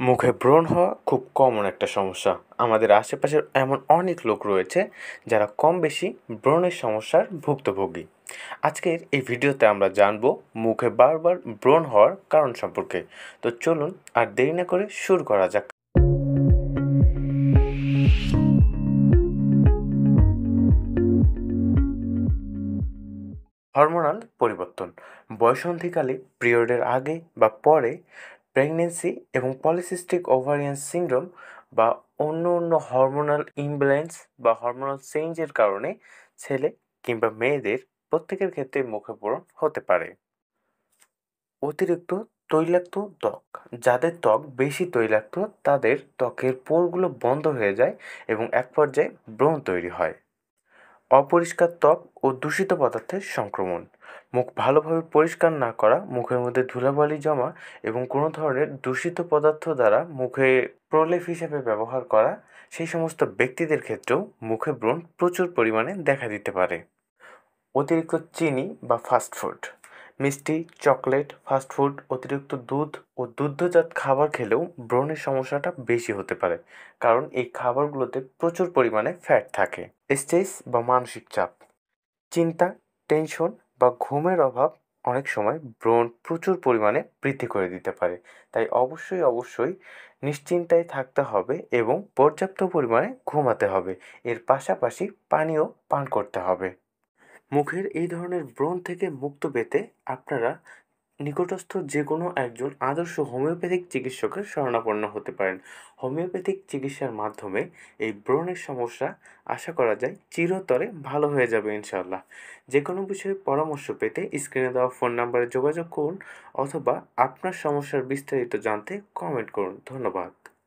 মুখে ব্রণ হওয়া খুব কমন একটা সমস্যা। আমাদের আশেপাশের এমন অনেক লোক রয়েছে যারা কম বেশি ব্রণের সমস্যার ভুক্তভোগী। আজকের এই ভিডিওতে আমরা জানব মুখে বারবার ব্রণ হওয়ার কারণ সম্পর্কে। তো চলুন আর দেরি না করে শুরু করা যাক। হরমোনাল পরিবর্তন বয়সন্ধিকালে, পিরিয়ডের আগে বা পরে, প্রেগন্যান্সি এবং পলিসিস্টিক ওভারিয়ান সিনড্রোম বা অন্য হরমোনাল ইমব্যালেন্স বা হরমোনাল চেঞ্জের কারণে ছেলে কিংবা মেয়েদের প্রত্যেকের ক্ষেত্রে মুখে ব্রণ হতে পারে। অতিরিক্ত তৈলাক্ত ত্বক, যাদের ত্বক বেশি তৈলাক্ত তাদের ত্বকের পোরগুলো বন্ধ হয়ে যায় এবং এক পর্যায়ে ব্রণ তৈরি হয়। অপরিষ্কার ত্বক ও দূষিত পদার্থের সংক্রমণ, মুখ ভালোভাবে পরিষ্কার না করা, মুখের মধ্যে ধুলাবালি জমা এবং কোনো ধরনের দূষিত পদার্থ দ্বারা মুখে প্রলেপ হিসেবে ব্যবহার করা, সেই সমস্ত ব্যক্তিদের ক্ষেত্রেও মুখে ব্রণ প্রচুর পরিমাণে দেখা দিতে পারে। অতিরিক্ত চিনি বা ফাস্টফুড, মিষ্টি, চকলেট, ফাস্টফুড, অতিরিক্ত দুধ ও দুগ্ধজাত খাবার খেলেও ব্রণের সমস্যাটা বেশি হতে পারে, কারণ এই খাবারগুলোতে প্রচুর পরিমাণে ফ্যাট থাকে। স্ট্রেস বা মানসিক চাপ, চিন্তা, টেনশন বা ঘুমের অভাব অনেক সময় ব্রণ প্রচুর পরিমাণে বৃদ্ধি করে দিতে পারে। তাই অবশ্যই নিশ্চিন্তায় থাকতে হবে এবং পর্যাপ্ত পরিমাণে ঘুমাতে হবে। এর পাশাপাশি পানিও পান করতে হবে। মুখের এই ধরনের ব্রণ থেকে মুক্ত পেতে আপনারা নিকটস্থ যে কোনো একজন আদর্শ হোমিওপ্যাথিক চিকিৎসকের শরণাপন্ন হতে পারেন। হোমিওপ্যাথিক চিকিৎসার মাধ্যমে এই ব্রণের সমস্যা আশা করা যায় চিরতরে ভালো হয়ে যাবে ইনশাআল্লাহ। যে কোনো বিষয়ে পরামর্শ পেতে স্ক্রিনে দেওয়া ফোন নাম্বারে যোগাযোগ করুন অথবা আপনার সমস্যার বিস্তারিত জানতে কমেন্ট করুন। ধন্যবাদ।